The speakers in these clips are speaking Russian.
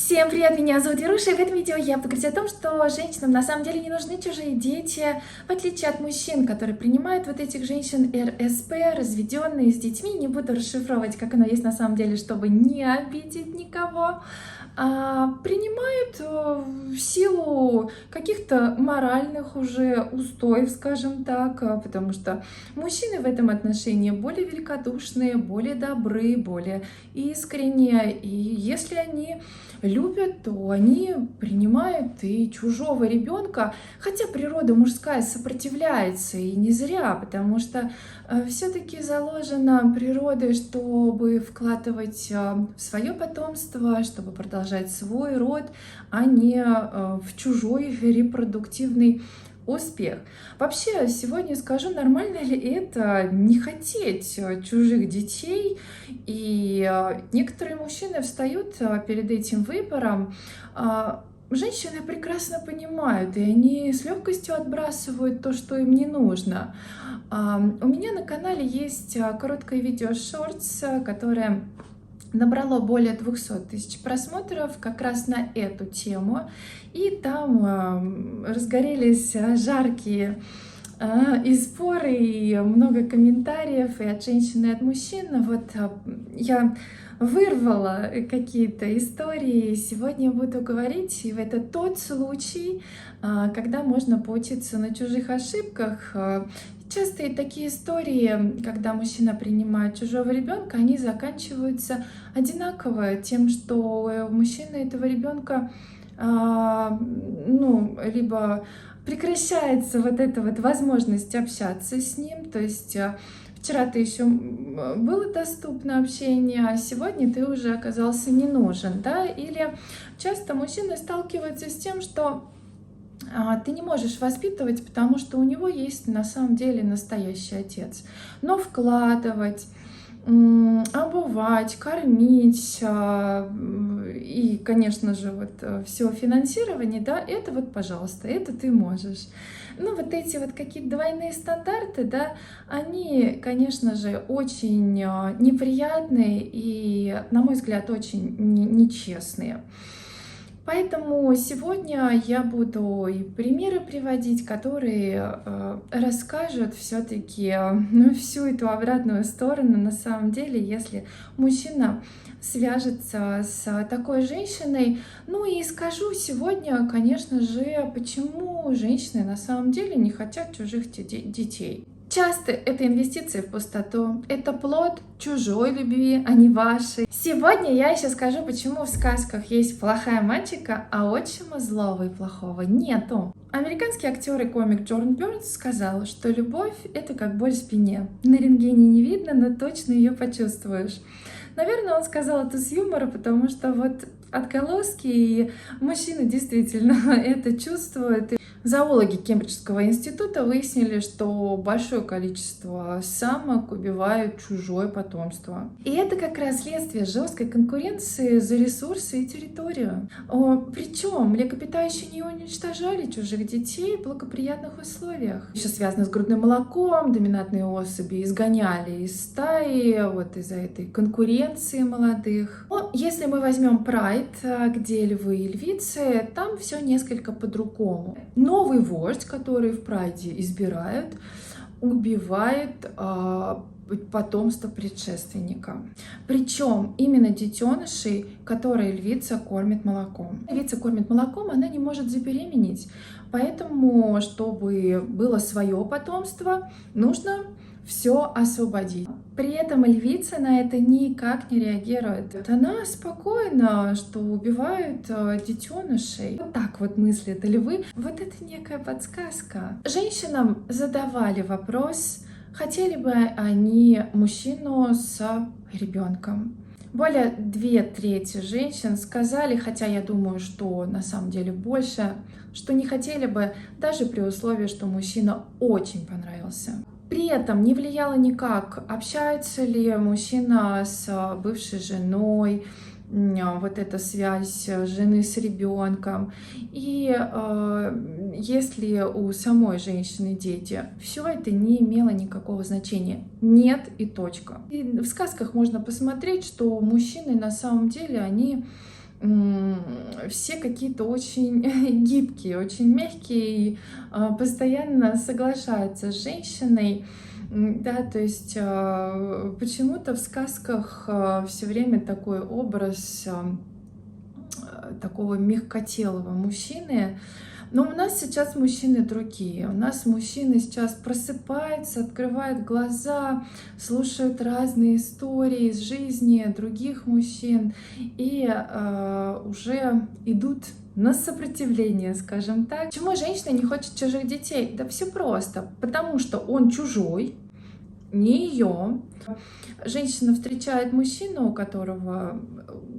Всем привет, меня зовут Веруша, и в этом видео я буду говорить о том, что женщинам на самом деле не нужны чужие дети, в отличие от мужчин, которые принимают вот этих женщин РСП, разведенные с детьми. Не буду расшифровывать, как оно есть на самом деле, чтобы не обидеть никого. Принимают в силу каких-то моральных уже устоев, скажем так, потому что мужчины в этом отношении более великодушные, более добры, более искренние, и если они любят, то они принимают и чужого ребенка, хотя природа мужская сопротивляется, и не зря, потому что все-таки заложено природой, чтобы вкладывать в свое потомство, чтобы продолжать свой род, а не в чужой репродуктивный успех. Вообще, сегодня скажу, нормально ли это не хотеть чужих детей, и некоторые мужчины встают перед этим выбором. Женщины прекрасно понимают, и они с легкостью отбрасывают то, что им не нужно. У меня на канале есть короткое видео шортс, которое набрало более 200 тысяч просмотров как раз на эту тему. И там разгорелись жаркие и споры, и много комментариев и от женщин, и от мужчин. Вот я вырвала какие-то истории, сегодня буду говорить, и это тот случай, когда можно поучиться на чужих ошибках. Часто и такие истории, когда мужчина принимает чужого ребенка, они заканчиваются одинаково тем, что у мужчины этого ребенка либо прекращается вот эта вот возможность общаться с ним, то есть вчера ты еще было доступно общение, а сегодня ты уже оказался не нужен, да? Или часто мужчины сталкиваются с тем, что ты не можешь воспитывать, потому что у него есть на самом деле настоящий отец. Но вкладывать, обувать, кормить и, конечно же, вот все финансирование, да, это вот, пожалуйста, это ты можешь. Ну, вот эти вот какие-то двойные стандарты, да, они, конечно же, очень неприятные и, на мой взгляд, очень нечестные. Поэтому сегодня я буду и примеры приводить, которые расскажут все-таки всю эту обратную сторону. На самом деле, если мужчина свяжется с такой женщиной, ну и скажу сегодня, конечно же, почему женщины на самом деле не хотят чужих детей. Часто это инвестиции в пустоту, это плод чужой любви, а не вашей. Сегодня я еще скажу, почему в сказках есть плохая мальчика, а отчима злого и плохого нету. Американский актер и комик Джордан Бёрнс сказал, что любовь — это как боль в спине. На рентгене не видно, но точно ее почувствуешь. Наверное, он сказал это с юмором, потому что вот отголоски, и мужчины действительно это чувствуют. Зоологи Кембриджского института выяснили, что большое количество самок убивают чужое потомство. И это как раз следствие жесткой конкуренции за ресурсы и территорию. Причем млекопитающие не уничтожали чужих детей в благоприятных условиях. Еще связано с грудным молоком, доминантные особи изгоняли из стаи вот из-за этой конкуренции молодых. Но если мы возьмем прайд, где львы и львицы, там все несколько по-другому. Новый вождь, который в прайде избирают, убивает потомство предшественника. Причем именно детенышей, которые львица кормит молоком. Львица кормит молоком, она не может забеременеть. Поэтому, чтобы было свое потомство, нужно все освободить. При этом львица на это никак не реагирует. Она спокойна, что убивают детенышей. Вот так вот мыслят львы. Вот это некая подсказка. Женщинам задавали вопрос, хотели бы они мужчину с ребенком. Более 2/3 женщин сказали, хотя я думаю, что на самом деле больше, что не хотели бы, даже при условии, что мужчина очень понравился. При этом не влияло никак, общается ли мужчина с бывшей женой, вот эта связь жены с ребенком. И если у самой женщины дети, все это не имело никакого значения. Нет и точка. И в сказках можно посмотреть, что мужчины на самом деле, они все какие-то очень гибкие, очень мягкие и постоянно соглашаются с женщиной. Да, то есть почему-то в сказках все время такой образ такого мягкотелого мужчины. Но у нас сейчас мужчины другие. У нас мужчины сейчас просыпаются, открывают глаза, слушают разные истории из жизни других мужчин и уже идут на сопротивление, скажем так. Почему женщина не хочет чужих детей? Да все просто. Потому что он чужой, не ее. Женщина встречает мужчину, у которого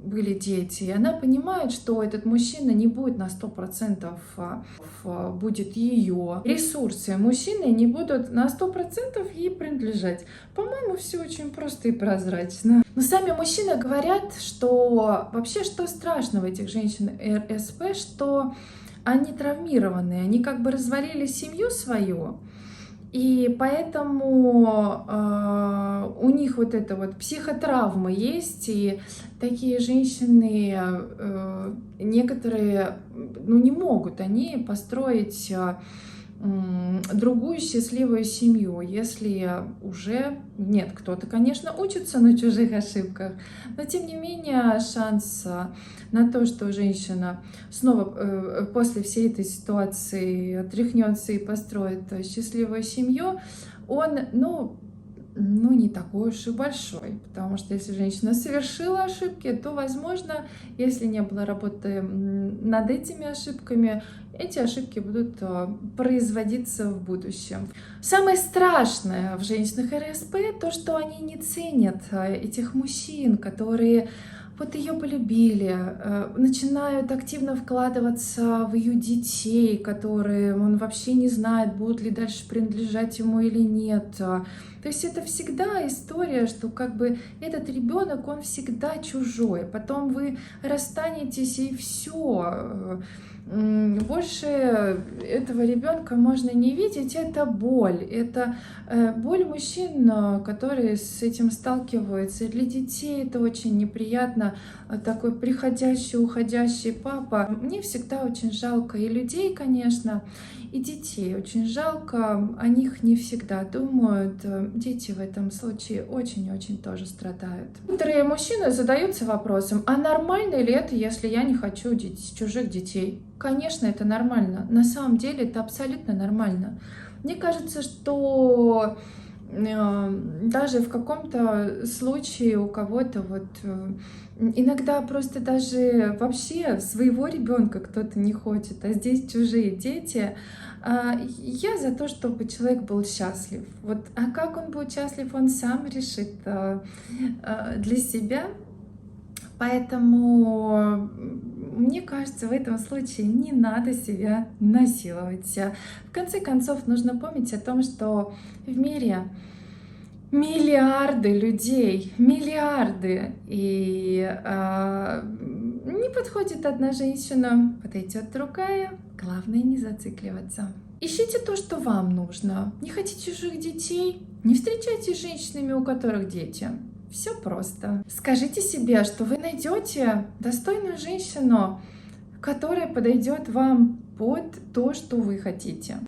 были дети, и она понимает, что этот мужчина не будет на 100% будет ее. Ресурсы мужчины не будут на 100% ей принадлежать. По-моему, все очень просто и прозрачно. Но сами мужчины говорят, что вообще что страшно в этих женщин РСП, что они травмированы, они как бы развалили семью свою. И поэтому у них вот эта вот психотравма есть, и такие женщины, некоторые, ну, не могут они построить другую счастливую семью, если уже нет, кто-то, конечно, учится на чужих ошибках, но тем не менее шанс на то, что женщина снова после всей этой ситуации отряхнется и построит счастливую семью, он, ну, не такой уж и большой, потому что если женщина совершила ошибки, то, возможно, если не было работы над этими ошибками, эти ошибки будут производиться в будущем. Самое страшное в женщинах РСП то, что они не ценят этих мужчин, которые вот ее полюбили, начинают активно вкладываться в ее детей, которые он вообще не знает, будут ли дальше принадлежать ему или нет. То есть это всегда история, что как бы этот ребенок, он всегда чужой. Потом вы расстанетесь и все. Больше этого ребенка можно не видеть, это боль. Это боль мужчин, которые с этим сталкиваются. И для детей это очень неприятно. Такой приходящий, уходящий папа. Мне всегда очень жалко и людей, конечно, и детей. Очень жалко. О них не всегда думают. Дети в этом случае очень-очень тоже страдают. Некоторые мужчины задаются вопросом, а нормально ли это, если я не хочу чужих детей? Конечно, это нормально. На самом деле это абсолютно нормально. Мне кажется, что даже в каком-то случае у кого-то вот иногда просто даже вообще своего ребенка кто-то не хочет, а здесь чужие дети. Я за то, чтобы человек был счастлив. Вот, а как он будет счастлив, он сам решит для себя. Поэтому, мне кажется, в этом случае не надо себя насиловать. В конце концов, нужно помнить о том, что в мире миллиарды людей, миллиарды. И не подходит одна женщина, подойдет другая. Главное не зацикливаться. Ищите то, что вам нужно. Не хотите чужих детей? Не встречайтесь с женщинами, у которых дети. Все просто. Скажите себе, что вы найдете достойную женщину, которая подойдет вам под то, что вы хотите.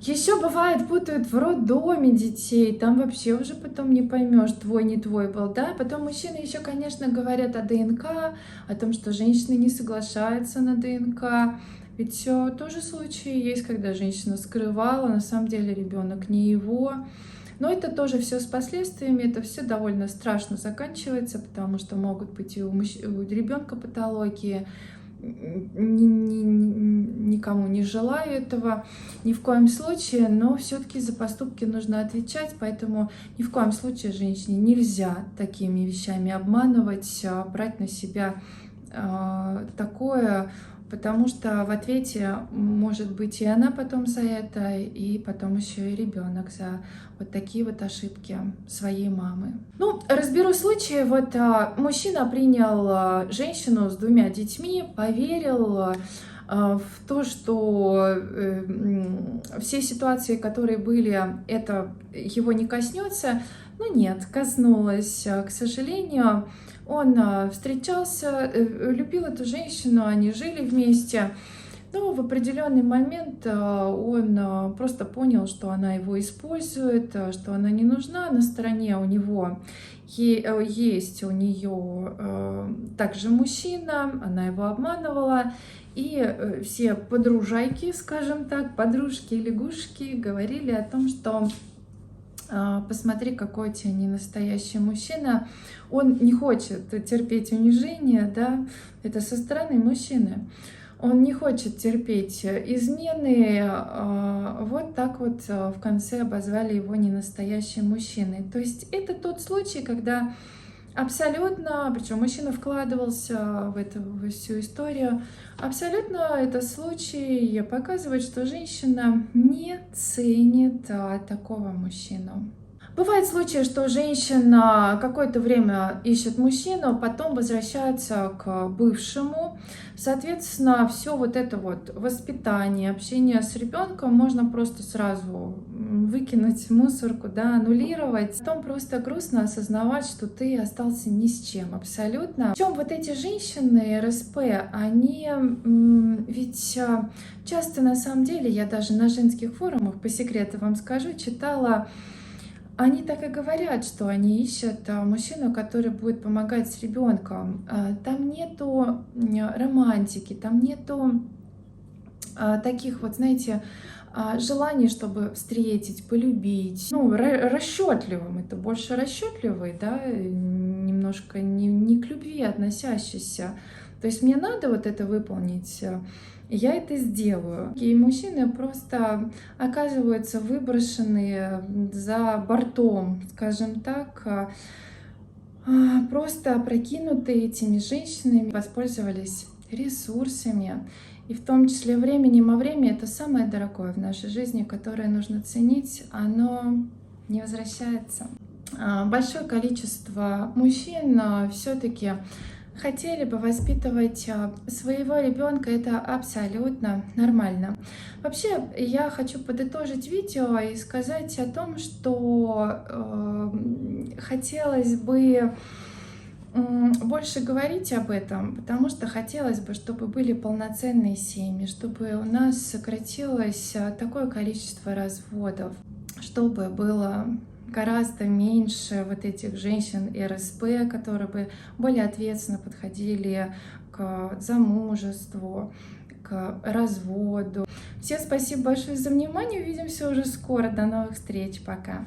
Еще бывает, путают в роддоме детей, там вообще уже потом не поймешь, твой, не твой был, да? Потом мужчины еще, конечно, говорят о ДНК, о том, что женщины не соглашаются на ДНК. Ведь тоже случаи есть, когда женщина скрывала, на самом деле ребенок не его. Но это тоже все с последствиями, это все довольно страшно заканчивается, потому что могут быть и у ребенка патологии. Никому не желаю этого, ни в коем случае, но все-таки за поступки нужно отвечать, поэтому ни в коем случае женщине нельзя такими вещами обманывать, брать на себя такое, потому что в ответе может быть и она потом за это, и потом еще и ребенок за вот такие вот ошибки своей мамы. Ну, разберу случай. Вот мужчина принял женщину с 2 детьми, поверил в то, что все ситуации, которые были, это его не коснется. Но нет, коснулось, к сожалению. Он встречался, любил эту женщину, они жили вместе. Но в определенный момент он просто понял, что она его использует, что она не нужна на стороне у него. Есть у нее также мужчина, она его обманывала. И все подружайки, скажем так, подружки, лягушки говорили о том, что посмотри, какой у тебя ненастоящий мужчина. Он не хочет терпеть унижение, да, это со стороны мужчины. Он не хочет терпеть измены, вот так вот в конце обозвали его ненастоящим мужчиной. То есть это тот случай, когда абсолютно, причем мужчина вкладывался в эту во всю историю, абсолютно это случай показывает, что женщина не ценит такого мужчину. Бывают случаи, что женщина какое-то время ищет мужчину, потом возвращается к бывшему. Соответственно, все вот это вот воспитание, общение с ребенком можно просто сразу выкинуть в мусорку, да, аннулировать. Потом просто грустно осознавать, что ты остался ни с чем абсолютно. Причем вот эти женщины РСП, они ведь часто на самом деле, я даже на женских форумах, по секрету вам скажу, читала. Они так и говорят, что они ищут мужчину, который будет помогать с ребенком. Там нету романтики, там нету таких вот, знаете, желаний, чтобы встретить, полюбить. Ну, расчетливым, это больше расчетливый, да, немножко не к любви относящийся. То есть мне надо вот это выполнить, я это сделаю. И мужчины просто оказываются выброшены за бортом, скажем так, просто опрокинуты этими женщинами, воспользовались ресурсами, и в том числе временем, а время — это самое дорогое в нашей жизни, которое нужно ценить, оно не возвращается. Большое количество мужчин все-таки хотели бы воспитывать своего ребенка, это абсолютно нормально. Вообще, я хочу подытожить видео и сказать о том, что хотелось бы больше говорить об этом, потому что хотелось бы, чтобы были полноценные семьи, чтобы у нас сократилось такое количество разводов, чтобы было гораздо меньше вот этих женщин РСП, которые бы более ответственно подходили к замужеству, к разводу. Всем спасибо большое за внимание. Увидимся уже скоро. До новых встреч. Пока.